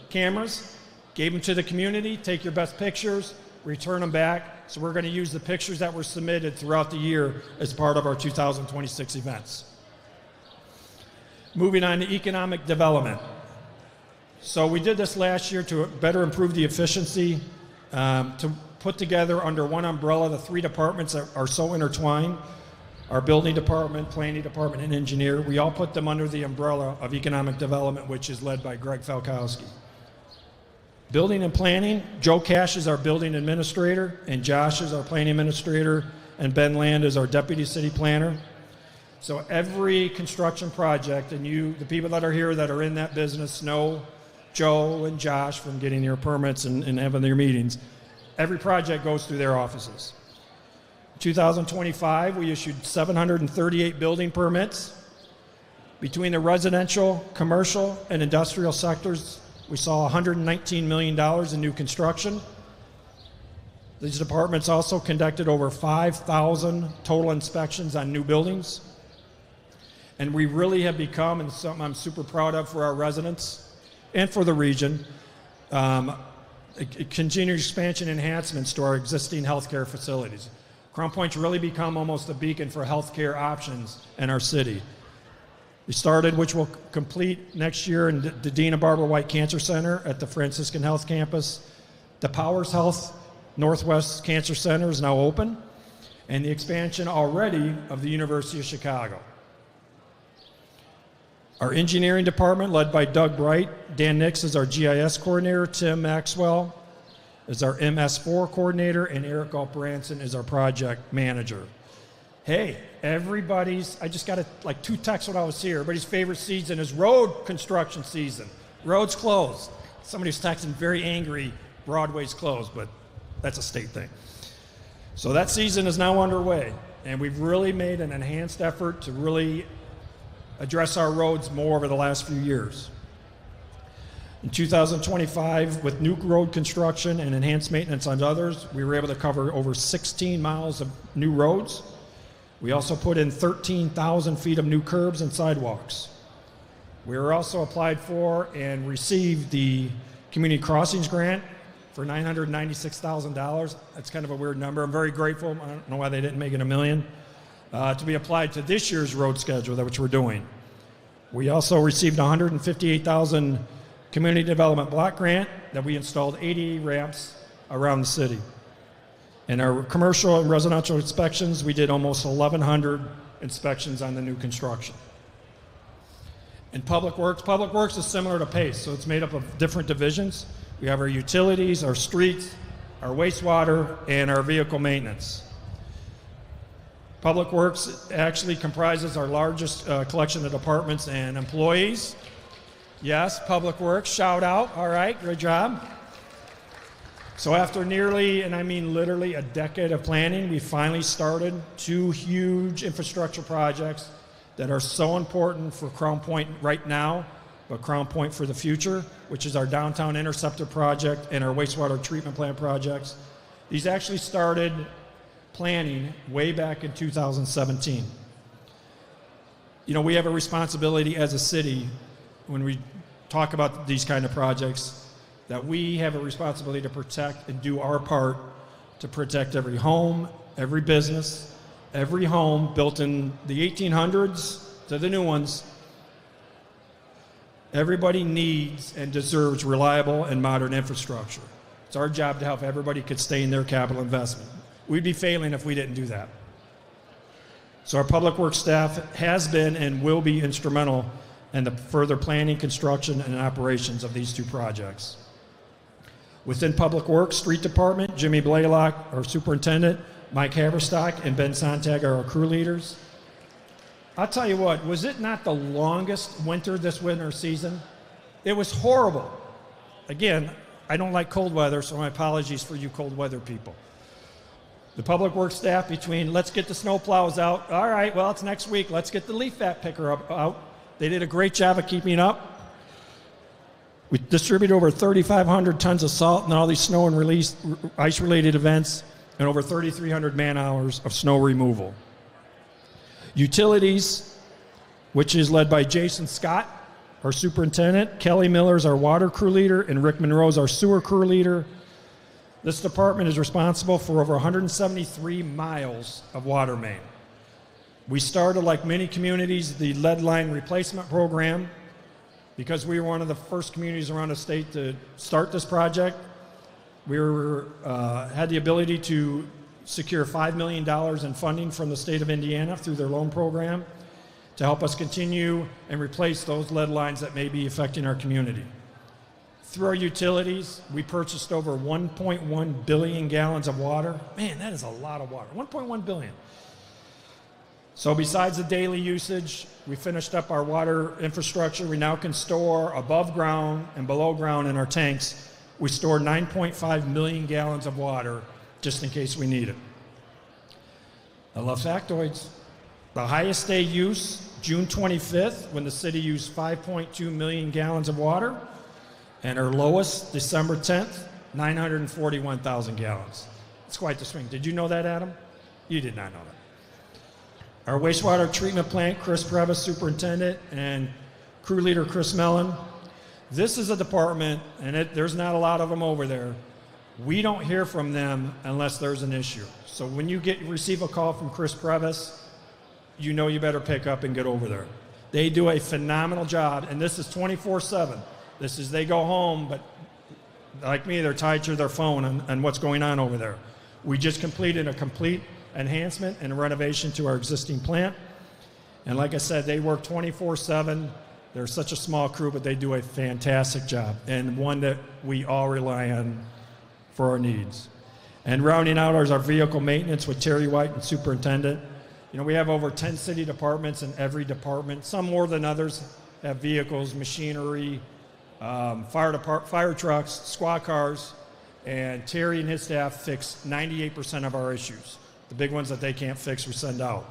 cameras, gave them to the community, take your best pictures, return them back. So we're going to use the pictures that were submitted throughout the year as part of our 2026 events. Moving on to economic development. So we did this last year to better improve the efficiency, to put together under one umbrella the three departments that are so intertwined. Our building department, planning department, and engineer, we all put them under the umbrella of economic development, which is led by Greg Falkowski. Building and planning, Joe Cash is our building administrator, and Josh is our planning administrator, and Ben Land is our deputy city planner. So every construction project, and you, the people that are here that are in that business know Joe and Josh from getting your permits and having their meetings. Every project goes through their offices. 2025, we issued 738 building permits. Between the residential, commercial, and industrial sectors, we saw $119 million in new construction. These departments also conducted over 5,000 total inspections on new buildings. And we really have become, and something I'm super proud of for our residents and for the region, continued expansion enhancements to our existing healthcare facilities. Crown Point's really become almost a beacon for healthcare options in our city. We started, which will complete next year, in the Dean and Barbara White Cancer Center at the Franciscan Health Campus. The Powers Health Northwest Cancer Center is now open, and the expansion already of the University of Chicago. Our engineering department, led by Doug Bright, Dan Nix is our GIS coordinator, Tim Maxwell is our MS4 coordinator, and Eric Galt-Branson is our project manager. Hey, I just got like 2 texts when I was here. Everybody's favorite season is road construction season. Roads closed. Somebody was texting very angry, Broadway's closed, but that's a state thing. So that season is now underway, and we've really made an enhanced effort to really address our roads more over the last few years. In 2025, with new road construction and enhanced maintenance on others, we were able to cover over 16 miles of new roads. We also put in 13,000 feet of new curbs and sidewalks. We were also applied for and received the Community Crossings Grant for $996,000. That's kind of a weird number. I'm very grateful. I don't know why they didn't make it $1 million. To be applied to this year's road schedule, which we're doing. We also received $158,000 Community Development Block Grant that we installed 80 ramps around the city. In our commercial and residential inspections, we did almost 1,100 inspections on the new construction. In Public Works is similar to PACE, so it's made up of different divisions. We have our utilities, our streets, our wastewater, and our vehicle maintenance. Public Works actually comprises our largest collection of departments and employees. Yes, Public Works, shout out. All right, great job. So after nearly, and I mean literally, a decade of planning, we finally started 2 huge infrastructure projects that are so important for Crown Point right now, but Crown Point for the future, which is our downtown interceptor project and our wastewater treatment plant projects. These actually started planning way back in 2017. You know, we have a responsibility as a city when we talk about these kind of projects, that we have a responsibility to protect and do our part to protect every home, every business, every home built in the 1800s to the new ones. Everybody needs and deserves reliable and modern infrastructure. It's our job to help everybody could stay in their capital investment. We'd be failing if we didn't do that. So our public works staff has been and will be instrumental in the further planning, construction, and operations of these 2 projects. Within Public Works, Street Department, Jimmy Blaylock, our superintendent, Mike Haverstock, and Ben Sontag are our crew leaders. I'll tell you what, was it not the longest winter this winter season? It was horrible. Again, I don't like cold weather, so my apologies for you cold weather people. The Public Works staff, between let's get the snow plows out, all right, well, it's next week, let's get the leaf fat picker out. They did a great job of keeping up. We distributed over 3,500 tons of salt in all these snow and ice-related events, and over 3,300 man-hours of snow removal. Utilities, which is led by Jason Scott, our superintendent, Kelly Miller is our water crew leader, and Rick Monroe is our sewer crew leader. This department is responsible for over 173 miles of water main. We started, like many communities, the lead line replacement program. Because we were one of the first communities around the state to start this project, we had the ability to secure $5 million in funding from the state of Indiana through their loan program to help us continue and replace those lead lines that may be affecting our community. Through our utilities, we purchased over 1.1 billion gallons of water. Man, that is a lot of water, 1.1 billion. So besides the daily usage, we finished up our water infrastructure. We now can store above ground and below ground in our tanks. We store 9.5 million gallons of water just in case we need it. I love factoids. The highest day use, June 25th, when the city used 5.2 million gallons of water, and our lowest, December 10th, 941,000 gallons. It's quite the swing. Did you know that, Adam? You did not know that. Our wastewater treatment plant, Chris Previs, superintendent, and crew leader Chris Mellon. This is a department, and there's not a lot of them over there. We don't hear from them unless there's an issue. So when you receive a call from Chris Previs, you know you better pick up and get over there. They do a phenomenal job, and this is 24/7. This is, they go home, but like me, they're tied to their phone on what's going on over there. We just completed a complete enhancement and renovation to our existing plant. And like I said, they work 24/7. They're such a small crew, but they do a fantastic job, and one that we all rely on for our needs. And rounding out is our vehicle maintenance with Terry White and superintendent. You know, we have over 10 city departments, and every department, some more than others, have vehicles, machinery, fire trucks, squad cars, and Terry and his staff fix 98% of our issues. The big ones that they can't fix, we send out.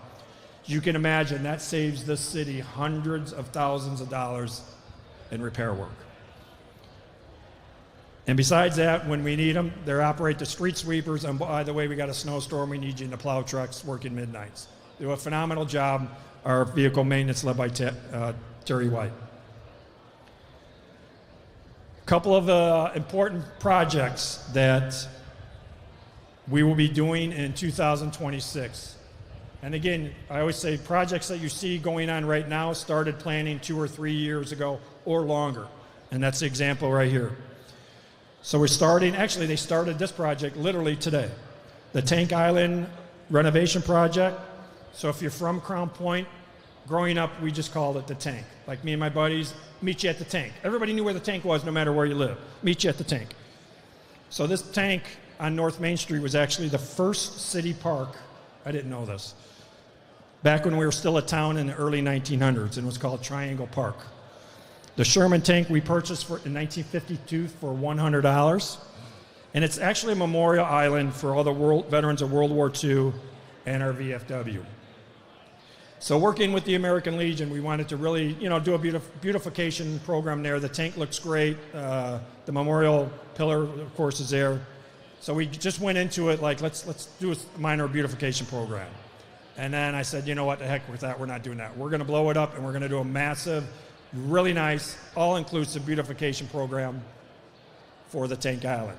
You can imagine that saves this city hundreds of thousands of dollars in repair work. And besides that, when we need them, they operate the street sweepers. And by the way, we got a snowstorm, we need you in the plow trucks working midnights. They do a phenomenal job. Our vehicle maintenance led by Terry White. A couple of important projects that we will be doing in 2026. And again, I always say projects that you see going on right now started planning 2 or 3 years ago or longer. And that's the example right here. So we're starting, actually they started this project literally today. The Tank Island renovation project. So if you're from Crown Point, growing up we just called it the Tank. Like me and my buddies, meet you at the Tank. Everybody knew where the Tank was no matter where you live. Meet you at the Tank. So this Tank on North Main Street was actually the first city park. I didn't know this. Back when we were still a town in the early 1900s, and it was called Triangle Park. The Sherman tank we purchased in 1952 for $100. And it's actually a memorial island for all the veterans of World War II and our VFW. So working with the American Legion, we wanted to really, do a beautification program there. The tank looks great. The memorial pillar, of course, is there. So we just went into it like, let's do a minor beautification program. And then I said, you know what, the heck with that, we're not doing that. We're going to blow it up, and we're going to do a massive, really nice, all-inclusive beautification program for the tank island.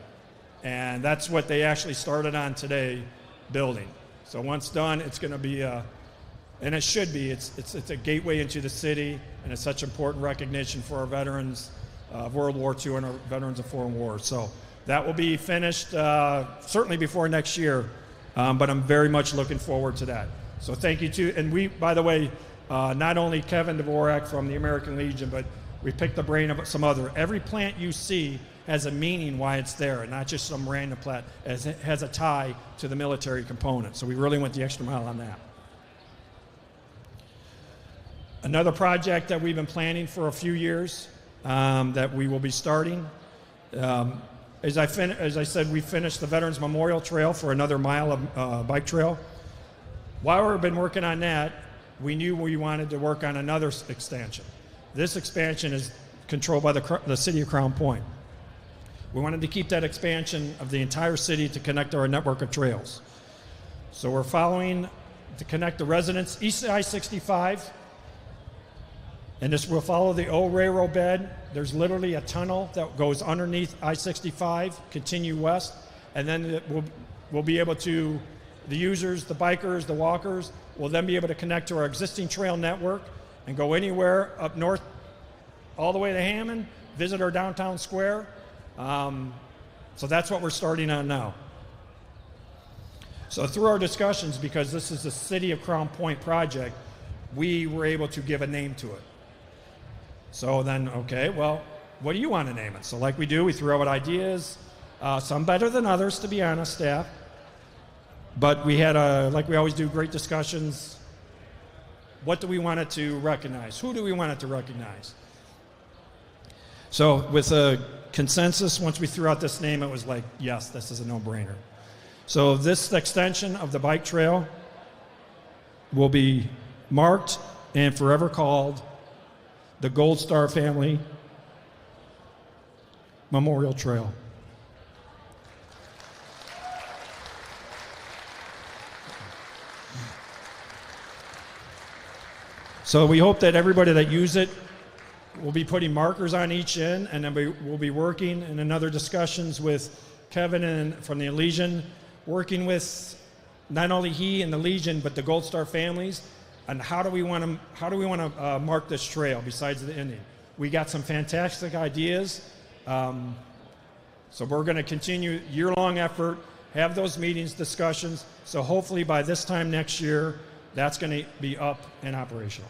And that's what they actually started on today, building. So once done, it's going to be and it should be, it's a gateway into the city, and it's such important recognition for our veterans of World War II and our veterans of foreign wars. So that will be finished certainly before next year, but I'm very much looking forward to that. So thank you to, and we, by the way, not only Kevin Dvorak from the American Legion, but we picked the brain of some other. Every plant you see has a meaning why it's there, and not just some random plant. It has a tie to the military component. So we really went the extra mile on that. Another project that we've been planning for a few years that we will be starting. As I said, we finished the Veterans Memorial Trail for another mile of bike trail. While we've been working on that, we knew we wanted to work on another expansion. This expansion is controlled by the city of Crown Point. We wanted to keep that expansion of the entire city to connect our network of trails. So we're following to connect the residents east of I-65, and this will follow the old railroad bed. There's literally a tunnel that goes underneath I-65, continue west, and then we'll be able to, the users, the bikers, the walkers, will then be able to connect to our existing trail network and go anywhere up north all the way to Hammond, visit our downtown square. So that's what we're starting on now. So through our discussions, because this is the City of Crown Point project, we were able to give a name to it. So then, okay, well, what do you want to name it? So like we do, we threw out ideas, some better than others, to be honest, staff. But we had, like we always do, great discussions. What do we want it to recognize? Who do we want it to recognize? So with a consensus, once we threw out this name, it was like, yes, this is a no-brainer. So this extension of the bike trail will be marked and forever called the Gold Star Family Memorial Trail. So we hope that everybody that use it will be putting markers on each end, and then we'll be working in another discussions with Kevin and from the Legion, working with not only he and the Legion, but the Gold Star families, and how do we want to mark this trail besides the ending. We got some fantastic ideas, so we're going to continue year-long effort, have those meetings, discussions, so hopefully by this time next year, that's going to be up and operational.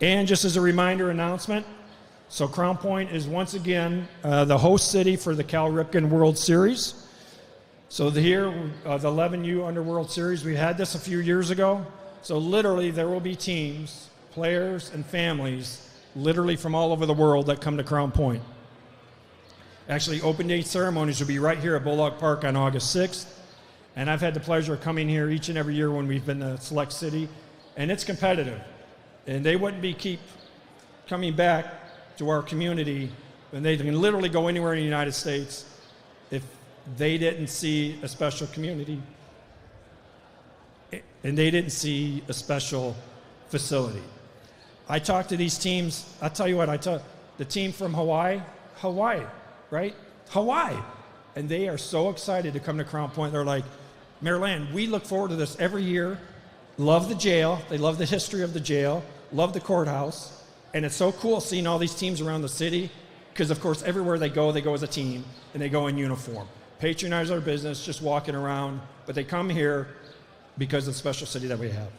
And just as a reminder announcement, so Crown Point is once again the host city for the Cal Ripken World Series. So here, the 11U Under World Series, we had this a few years ago. So literally there will be teams, players, and families literally from all over the world that come to Crown Point. Actually, open day ceremonies will be right here at Bullock Park on August 6th. And I've had the pleasure of coming here each and every year when we've been to Select City. And it's competitive. And they wouldn't keep coming back to our community, and they can literally go anywhere in the United States if they didn't see a special community and they didn't see a special facility. I talked to these teams. I'll tell you what, the team from Hawaii, right? Hawaii. And they are so excited to come to Crown Point. They're like, Maryland, we look forward to this every year. Love the jail. They love the history of the jail. Love the courthouse. And it's so cool seeing all these teams around the city because, of course, everywhere they go as a team, and they go in uniform. Patronize our business, just walking around, but they come here because of the special city that we have.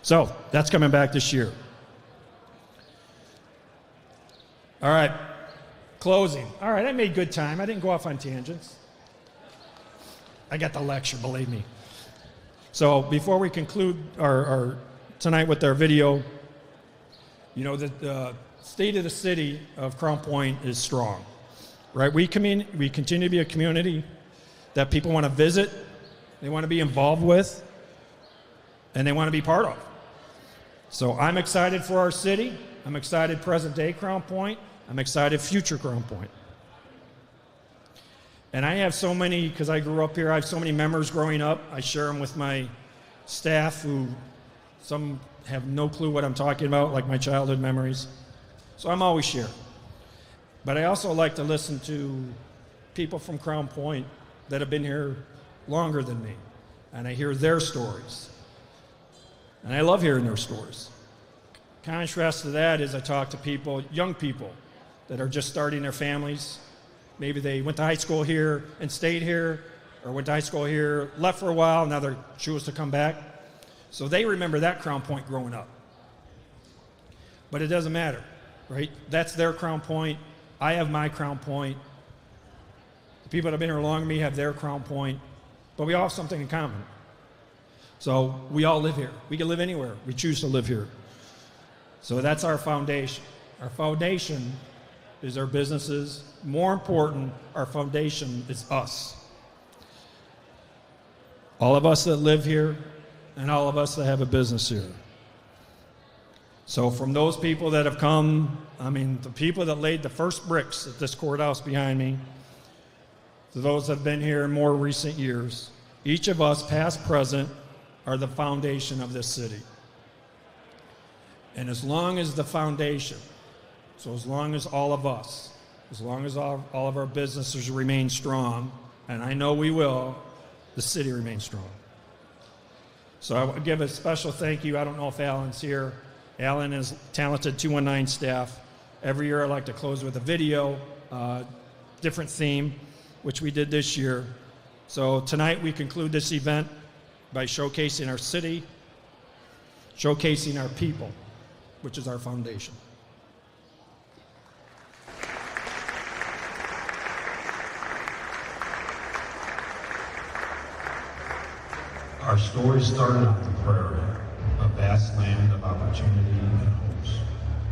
So that's coming back this year. All right, closing. All right, I made good time. I didn't go off on tangents. I got the lecture, believe me. So before we conclude our tonight with our video, you know, the state of the city of Crown Point is strong. right? We continue to be a community that people want to visit, they want to be involved with, and they want to be part of. So I'm excited for our city. I'm excited present day Crown Point. I'm excited future Crown Point. And I have so many, because I grew up here, I have so many memories growing up. I share them with my staff who some have no clue what I'm talking about, like my childhood memories. So I'm always sharing. But I also like to listen to people from Crown Point that have been here longer than me. And I hear their stories. And I love hearing their stories. Contrast to that is I talk to people, young people, that are just starting their families. Maybe they went to high school here and stayed here, or went to high school here, left for a while, now they choose to come back. So they remember that Crown Point growing up. But it doesn't matter, right? That's their Crown Point. I have my Crown Point. The people that have been here longer than me have their Crown Point. But we all have something in common. So we all live here. We can live anywhere. We choose to live here. So that's our foundation. Our foundation is our businesses. More important, our foundation is us. All of us that live here and all of us that have a business here. So from those people that have come, the people that laid the first bricks at this courthouse behind me, to those that have been here in more recent years, each of us, past, present, are the foundation of this city. And as long as the foundation, so as long as all of us, as long as all of our businesses remain strong, and I know we will, the city remains strong. So I want to give a special thank you. I don't know if Alan's here. Alan is talented 219 staff. Every year I like to close with a video, different theme, which we did this year. So tonight we conclude this event by showcasing our city, showcasing our people, which is our foundation. Our story started on the prairie, a vast land of opportunity and hopes.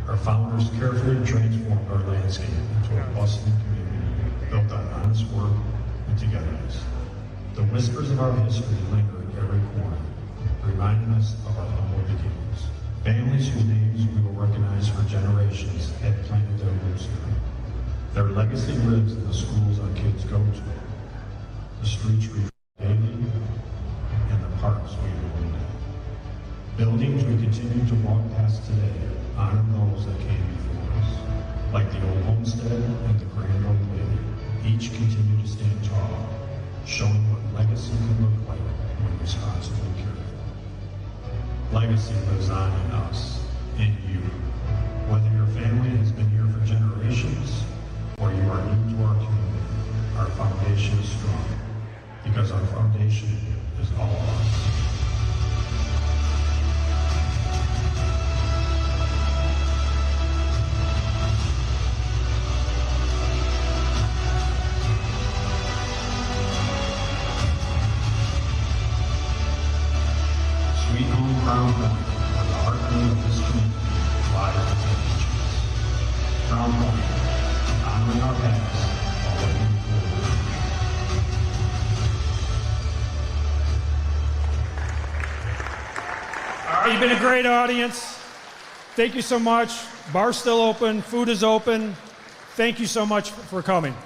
Our founders carefully transformed our landscape into a bustling community built on honest work and togetherness. The whispers of our history linger in every corner, reminding us of our humble beginnings. Families whose names we will recognize for generations have planted their roots here. Their legacy lives in the schools our kids go to, the streets we daily, and the parks we illuminate. Buildings we continue to walk past today honor those that came before us, like the old homestead and the grand old lady. Each continue to stand tall, showing what legacy can look like when responsibly cared for. Legacy lives on in us, in you. Whether your family has been here for generations or you are new to our community, our foundation is strong because our foundation is all of us. Sweet home Crown Point, where the heartbeat of this community lies within each of us. Crown Point, honoring our past while looking forward. All right, you've been a great audience. Thank you so much. Bar's still open. Food is open. Thank you so much for coming.